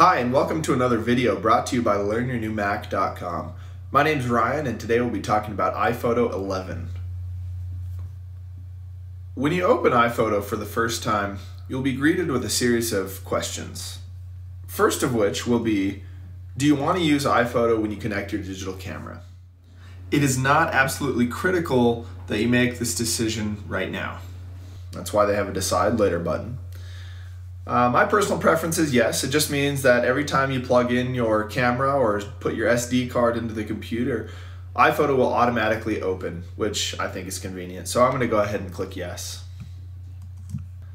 Hi, and welcome to another video brought to you by LearnYourNewMac.com. My name is Ryan, and today we'll be talking about iPhoto 11. When you open iPhoto for the first time, you'll be greeted with a series of questions. First of which will be, do you want to use iPhoto when you connect your digital camera? It is not absolutely critical that you make this decision right now. That's why they have a Decide Later button. My personal preference is yes. It just means that every time you plug in your camera or put your SD card into the computer, iPhoto will automatically open, which I think is convenient. So I'm going to go ahead and click yes.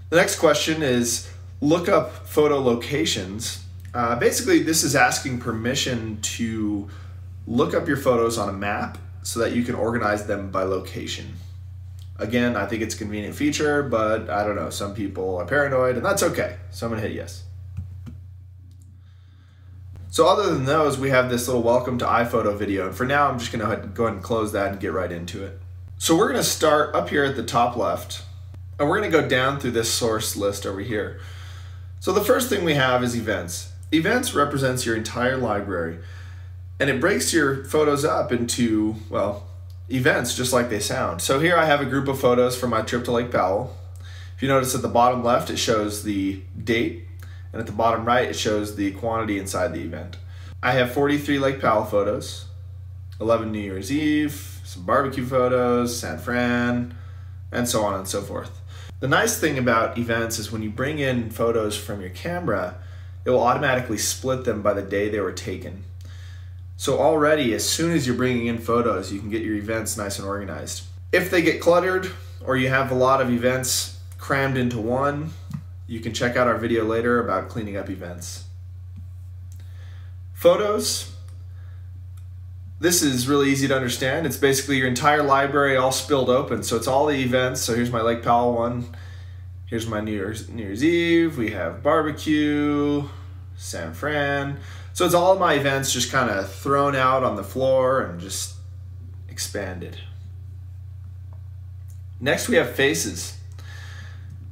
The next question is look up photo locations. Basically, this is asking permission to look up your photos on a map so that you can organize them by location. Again, I think it's a convenient feature, but I don't know, some people are paranoid, and that's okay. So I'm gonna hit yes. So other than those, we have this little welcome to iPhoto video, and for now, I'm just gonna go ahead and close that and get right into it. So we're gonna start up here at the top left, and we're gonna go down through this source list over here. So the first thing we have is events. Events represents your entire library, and it breaks your photos up into, well, events just like they sound. So here I have a group of photos from my trip to Lake Powell. If you notice at the bottom left, it shows the date, and at the bottom right, it shows the quantity inside the event. I have 43 Lake Powell photos, 11 New Year's Eve, some barbecue photos, San Fran, and so on and so forth. The nice thing about events is when you bring in photos from your camera, it will automatically split them by the day they were taken. So already, as soon as you're bringing in photos, you can get your events nice and organized. If they get cluttered or you have a lot of events crammed into one, you can check out our video later about cleaning up events. Photos. This is really easy to understand. It's basically your entire library all spilled open. So it's all the events. So here's my Lake Powell one. Here's my New Year's Eve. We have barbecue, San Fran. So it's all of my events just kind of thrown out on the floor and just expanded. Next we have faces.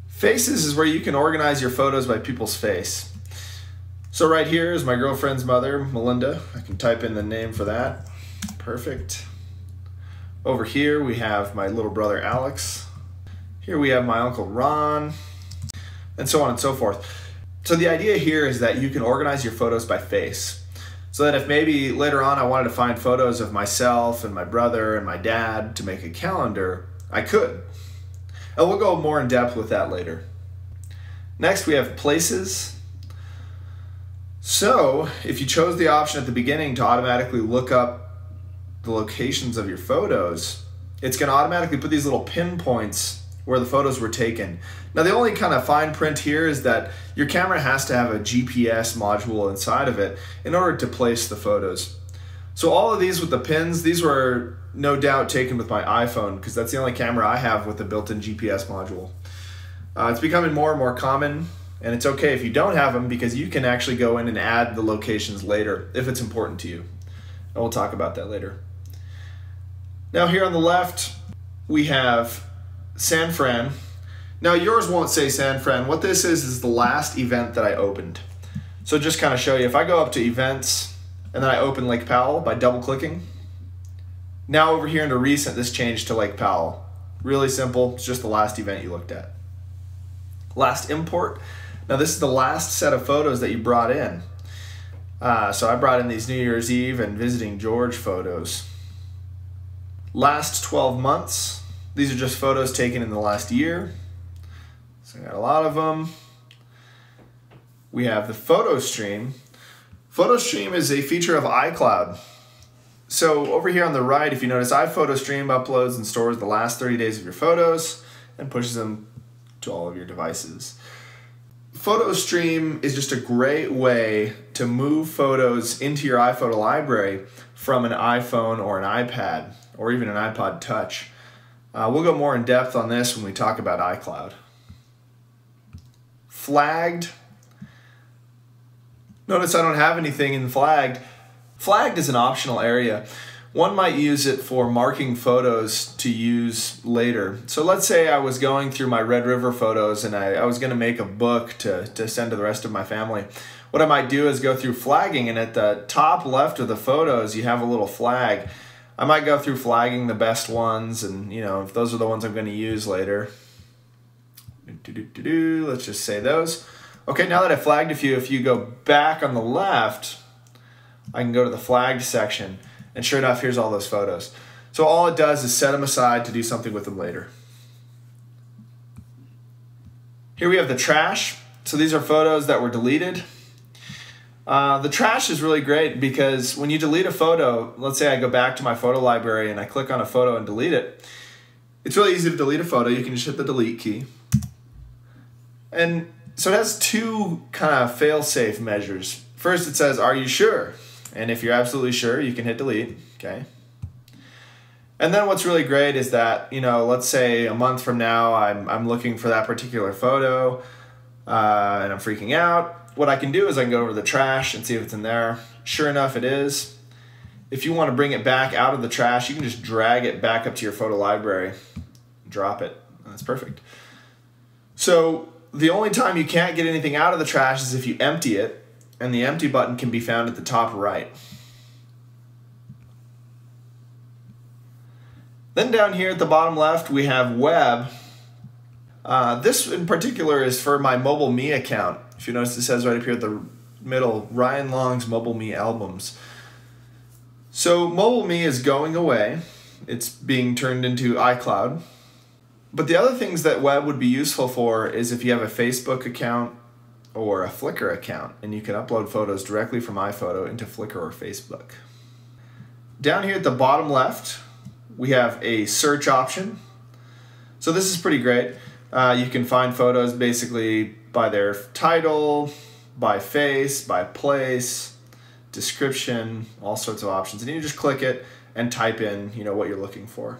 Faces is where you can organize your photos by people's face. So right here is my girlfriend's mother, Melinda. I can type in the name for that. Perfect. Over here we have my little brother, Alex. Here we have my uncle, Ron, and so on and so forth. So the idea here is that you can organize your photos by face. So that if maybe later on I wanted to find photos of myself and my brother and my dad to make a calendar, I could. And we'll go more in depth with that later. Next we have places. So if you chose the option at the beginning to automatically look up the locations of your photos, it's going to automatically put these little pinpoints where the photos were taken. Now the only kind of fine print here is that your camera has to have a GPS module inside of it in order to place the photos. So all of these with the pins, these were no doubt taken with my iPhone because that's the only camera I have with a built-in GPS module. It's becoming more and more common, and it's okay if you don't have them because you can actually go in and add the locations later if it's important to you. And we'll talk about that later. Now here on the left, we have San Fran. Now yours won't say San Fran. What this is the last event that I opened. So just kind of show you, if I go up to events and then I open Lake Powell by double clicking, now over here into recent, this changed to Lake Powell. Really simple, it's just the last event you looked at. Last import. Now this is the last set of photos that you brought in. So I brought in these New Year's Eve and visiting George photos. Last 12 months. These are just photos taken in the last year. So I got a lot of them. We have the photo stream. Photo stream is a feature of iCloud. So over here on the right, if you notice, iPhoto stream uploads and stores the last 30 days of your photos and pushes them to all of your devices. Photo stream is just a great way to move photos into your iPhoto library from an iPhone or an iPad or even an iPod Touch. We'll go more in depth on this when we talk about iCloud. Flagged. Notice I don't have anything in flagged. Flagged is an optional area. One might use it for marking photos to use later. So let's say I was going through my Red River photos and I was going to make a book to send to the rest of my family. what I might do is go through flagging, and at the top left of the photos you have a little flag. I might go through flagging the best ones, and if those are the ones I'm going to use later. Let's just say those. Okay, now that I flagged a few, if you go back on the left, I can go to the flagged section, and sure enough, here's all those photos. So all it does is set them aside to do something with them later. Here we have the trash. So these are photos that were deleted. The trash is really great because when you delete a photo, let's say I go back to my photo library and I click on a photo and delete it, it's really easy to delete a photo. You can just hit the delete key. And so it has two kind of fail-safe measures. First, it says, are you sure? And if you're absolutely sure, you can hit delete, okay? And then what's really great is that, let's say a month from now, I'm looking for that particular photo and I'm freaking out. What I can do is I can go over to the trash and see if it's in there. Sure enough, it is. If you want to bring it back out of the trash, you can just drag it back up to your photo library, drop it. That's perfect. So the only time you can't get anything out of the trash is if you empty it, and the empty button can be found at the top right. Then down here at the bottom left, we have web. This in particular is for my Mobile Me account. If you notice, it says right up here at the middle, Ryan Long's Mobile Me albums. So Mobile Me is going away. It's being turned into iCloud. But the other things that web would be useful for is if you have a Facebook account or a Flickr account, and you can upload photos directly from iPhoto into Flickr or Facebook. Down here at the bottom left, we have a search option. So this is pretty great. You can find photos basically by their title, by face, by place, description, all sorts of options. And you just click it and type in, what you're looking for.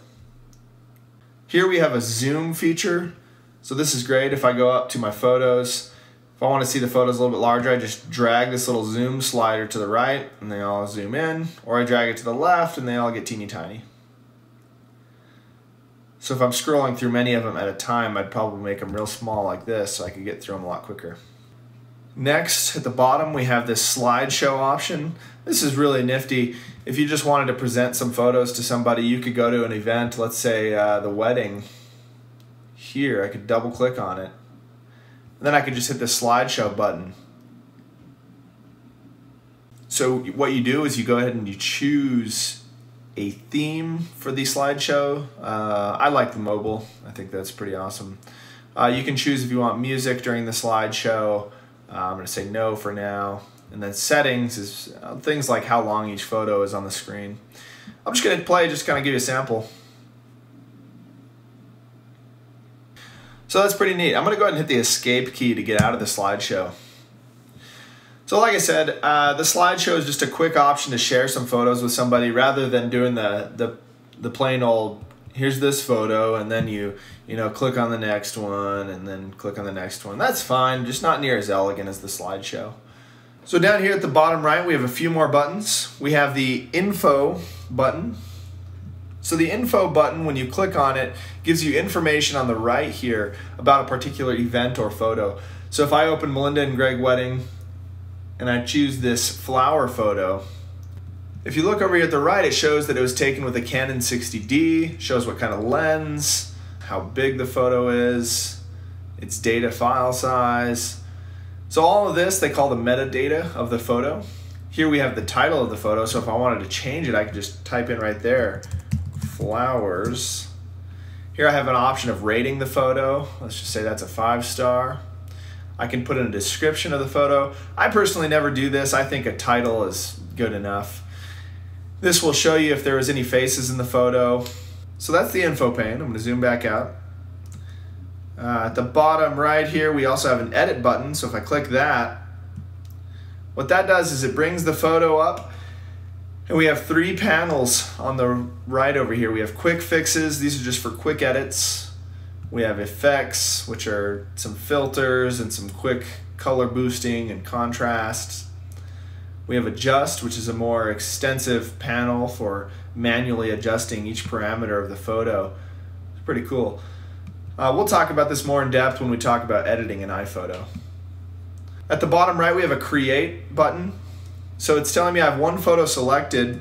Here we have a zoom feature. So this is great. If I go up to my photos, if I want to see the photos a little bit larger, I just drag this little zoom slider to the right and they all zoom in, or I drag it to the left and they all get teeny tiny. So if I'm scrolling through many of them at a time, I'd probably make them real small like this so I could get through them a lot quicker. Next, at the bottom, we have this slideshow option. This is really nifty. If you just wanted to present some photos to somebody, you could go to an event, let's say the wedding. Here, I could double click on it. And then I could just hit the slideshow button. So what you do is you go ahead and you choose a theme for the slideshow. I like the mobile. I think that's pretty awesome. You can choose if you want music during the slideshow. I'm going to say no for now. And then settings is things like how long each photo is on the screen. I'm just going to play, just kind of give you a sample. So that's pretty neat. I'm going to go ahead and hit the escape key to get out of the slideshow. So like I said, the slideshow is just a quick option to share some photos with somebody rather than doing the plain old, here's this photo, and then you click on the next one, and then click on the next one. That's fine, just not near as elegant as the slideshow. So down here at the bottom right, we have a few more buttons. We have the info button. So the info button, when you click on it, gives you information on the right here about a particular event or photo. So if I open Melinda and Greg wedding, and I choose this flower photo, if you look over here at the right, it shows that it was taken with a Canon 60D, shows what kind of lens, how big the photo is, its data file size. So all of this they call the metadata of the photo. Here we have the title of the photo, so if I wanted to change it, I could just type in right there, flowers. Here I have an option of rating the photo. Let's just say that's a 5-star. I can put in a description of the photo. I personally never do this. I think a title is good enough. This will show you if there was any faces in the photo. So that's the info pane. I'm going to zoom back out. At the bottom right here, we also have an edit button. So if I click that, what that does is it brings the photo up, and we have 3 panels on the right over here. We have quick fixes. These are just for quick edits. We have effects, which are some filters and some quick color boosting and contrasts. We have adjust, which is a more extensive panel for manually adjusting each parameter of the photo. It's pretty cool. We'll talk about this more in depth when we talk about editing in iPhoto. At the bottom right, we have a create button. So it's telling me I have one photo selected,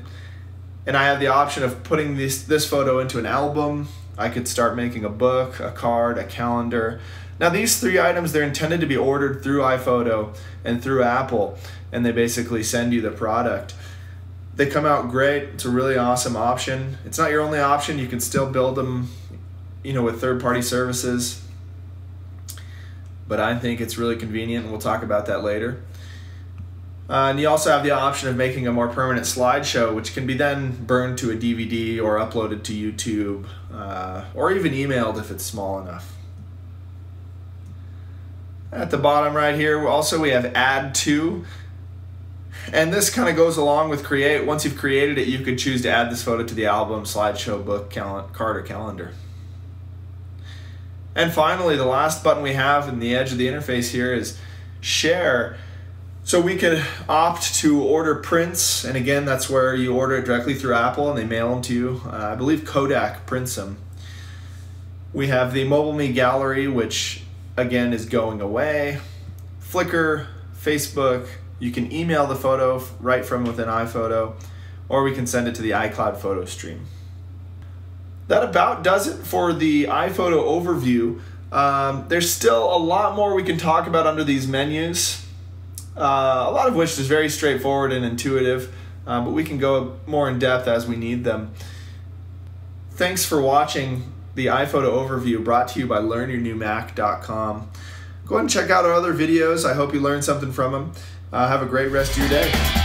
and I have the option of putting this photo into an album. I could start making a book, a card, a calendar. Now these 3 items, they're intended to be ordered through iPhoto and through Apple, and they basically send you the product. They come out great. It's a really awesome option. It's not your only option. You can still build them, with third-party services. But I think it's really convenient, and we'll talk about that later. And you also have the option of making a more permanent slideshow, which can be then burned to a DVD or uploaded to YouTube, or even emailed if it's small enough. At the bottom right here, also we have Add To. And this kind of goes along with Create. Once you've created it, you could choose to add this photo to the album, slideshow, book, card, or calendar. And finally, the last button we have in the edge of the interface here is Share. So we could opt to order prints, and again, that's where you order it directly through Apple and they mail them to you. I believe Kodak prints them. We have the MobileMe gallery, which again is going away. Flickr, Facebook, you can email the photo right from within iPhoto, or we can send it to the iCloud photo stream. That about does it for the iPhoto overview. There's still a lot more we can talk about under these menus. A lot of which is very straightforward and intuitive, but we can go more in depth as we need them. Thanks for watching the iPhoto overview brought to you by LearnYourNewMac.com. Go ahead and check out our other videos. I hope you learned something from them. Have a great rest of your day.